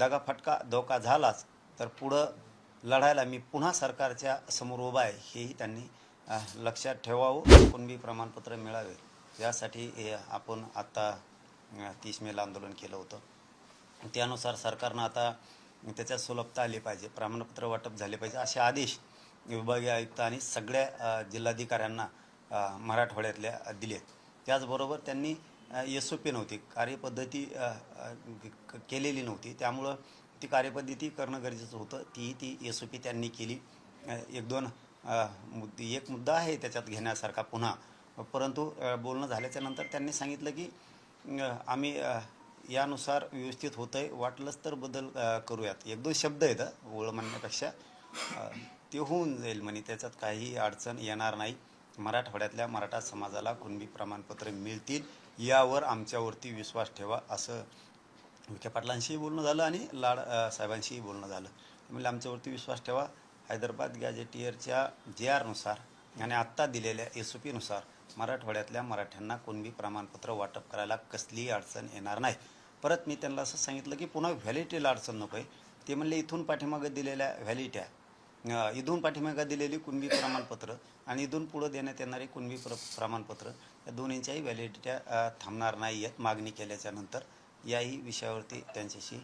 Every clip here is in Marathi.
दगाफटका धोका झालाच तर पुढं लढायला मी पुन्हा सरकारच्या समोर उभा आहे हेही त्यांनी लक्षात ठेवावं. कुणबी प्रमाणपत्र मिळावे यासाठी आपण आता 30 मेला आंदोलन केलं होतं. त्यानुसार सरकारनं आता त्याच्यात सुलभता आली पाहिजे, प्रमाणपत्र वाटप झाले पाहिजे असे आदेश विभागीय आयुक्त आणि सगळ्या जिल्हाधिकाऱ्यांना मराठवाड्यातल्या दिले. त्याचबरोबर त्यांनी SOP नव्हती, कार्यपद्धती केलेली नव्हती, त्यामुळं ती कार्यपद्धती करणं गरजेचं होतं. ती SOP त्यांनी केली. एक मुद्दा आहे त्याच्यात घेण्यासारखा पुन्हा, परंतु बोलणं झाल्याच्या नंतर त्यांनी सांगितलं की आम्ही यानुसार व्यवस्थित होतं आहे, वाटलंच तर बदल करूयात. 1-2 शब्द आहेत ओळ म्हणण्यापेक्षा ते होऊन जाईल म्हणे, त्याच्यात काही अडचण येणार नाही. मराठवाड्यातल्या मराठा समाजाला कुणबी प्रमाणपत्र मिळतील यावर आमच्यावरती विश्वास ठेवा असं विखे पाटलांशीही बोलणं झालं आणि लाड साहेबांशीही बोलणं झालं. म्हणजे आमच्यावरती विश्वास ठेवा. हैदराबाद गॅजेटियरच्या JR नुसार आणि आत्ता दिलेल्या SOP नुसार मराठवाड्यातल्या मराठ्यांना कुणबी प्रमाणपत्र वाटप करायला कसलीही अडचण येणार नाही. परत मी त्यांना असं सांगितलं की पुन्हा व्हॅलिडिटीला अडचण नको आहे. ते म्हणले इथून पाठीमागं दिलेल्या व्हॅलिडिट्या, इथून पाठीमागं दिलेली कुणबी प्रमाणपत्र आणि इथून पुढं देण्यात येणारी कुणबी प्रमाणपत्र या दोन्हींच्याही व्हॅलिडिट्या थांबणार नाही आहेत मागणी केल्याच्या नंतर. याही विषयावरती त्यांच्याशी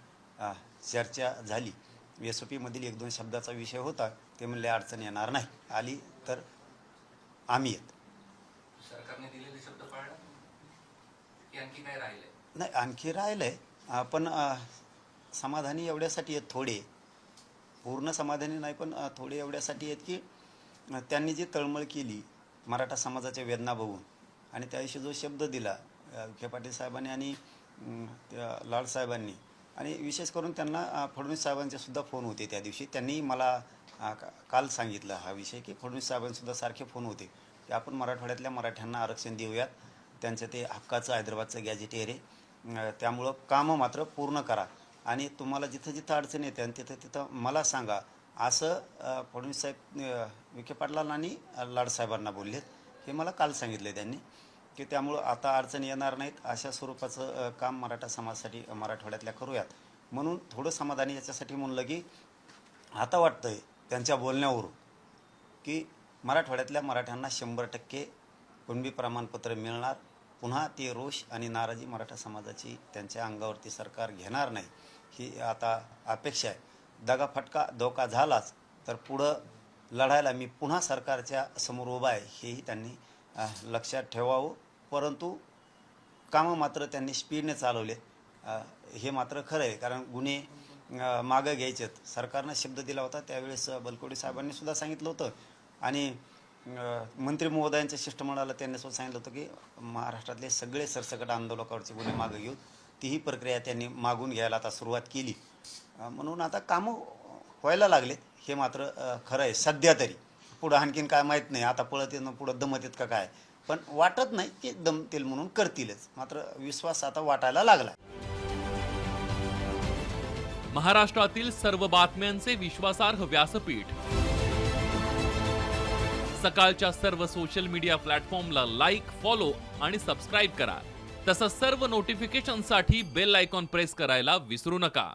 चर्चा झाली. SOP मधील 1-2 शब्दाचा विषय होता. ते म्हणले अडचण येणार नाही, आली तर आम्ही येत. सरकारने दिलेले शब्द पाळला की आणखी काय राहिले? नाही, आणखी राहिलंय, पण समाधानी एवढ्यासाठी आहेत थोडे, पूर्ण समाधानी नाही पण थोडे एवढ्यासाठी आहेत की त्यांनी जी तळमळ केली मराठा समाजाच्या वेदना बघून आणि त्याविषयी जो शब्द दिला विखे पाटील साहेबांनी आणि लाड साहेबांनी, आणि विशेष करून त्यांना फडणवीस साहेबांचे सुद्धा फोन होते त्या दिवशी. त्यांनी मला काल सांगितलं हा विषय की फडणवीस साहेबांसुद्धा सारखे फोन होते की आपण मराठवाड्यातल्या मराठ्यांना आरक्षण देऊयात, त्यांचं ते हक्काचं हैदराबादचं गॅजेटियर आहे, त्यामुळं कामं मात्र पूर्ण करा आणि तुम्हाला जिथं जिथं अडचण येते आणि तिथं मला सांगा असं फडणवीस साहेब विखे पाटलांना आणि लाडसाहेबांना बोललेत. हे मला काल सांगितले त्यांनी की त्यामुळं आता अडचण येणार नाहीत, अशा स्वरूपाचं काम मराठा समाजासाठी मराठवाड्यातल्या करूयात. म्हणून थोडं समाधानी याच्यासाठी म्हणलं की आता वाटतंय त्यांच्या बोलण्यावरून की मराठवाड्यातल्या मराठ्यांना 100% कुणबी प्रमाणपत्र मिळणार. पुन्हा ते रोष आणि नाराजी मराठा समाजाची त्यांच्या अंगावरती सरकार घेणार नाही ही आता अपेक्षा आहे. दगाफटका धोका झालाच तर पुढं लढायला मी पुन्हा सरकारच्या समोर उभा आहे हेही त्यांनी लक्षात ठेवावं. परंतु कामं मात्र त्यांनी स्पीडने चालवले हे मात्र खरं आहे, कारण गुन्हे मागं घ्यायचेत. सरकारनं शब्द दिला होता त्यावेळेस बलकवडे साहेबांनी सुद्धा सांगितलं होतं आणि मंत्री महोदयांच्या शिष्टमंडळाला त्यांनी सुद्धा सांगितलं होतं की महाराष्ट्रातले सगळे सरसकट आंदोलकावरचे गुन्हे मागं घेऊन तीही प्रक्रिया त्यांनी मागून घ्यायला आता सुरुवात केली. म्हणून आता कामं व्हायला लागलेत हे मात्र खरं आहे. सध्या तरी पुढं आणखीन काय माहीत नाही, आता पळत येणं पुढं दमत येत का काय, पण वाटत नाही की दमतील म्हणून करतीलच. मात्र विश्वास आता वाटायला लागला. महाराष्ट्रातील सर्व बातम्यांचे विश्वासार्ह व्यासपीठ सकाळच्या सर्व सोशल मीडिया प्लॅटफॉर्मला लाईक, फॉलो आणि सबस्क्राईब करा. तसंच सर्व नोटिफिकेशनसाठी बेल आयकॉन प्रेस करायला विसरू नका.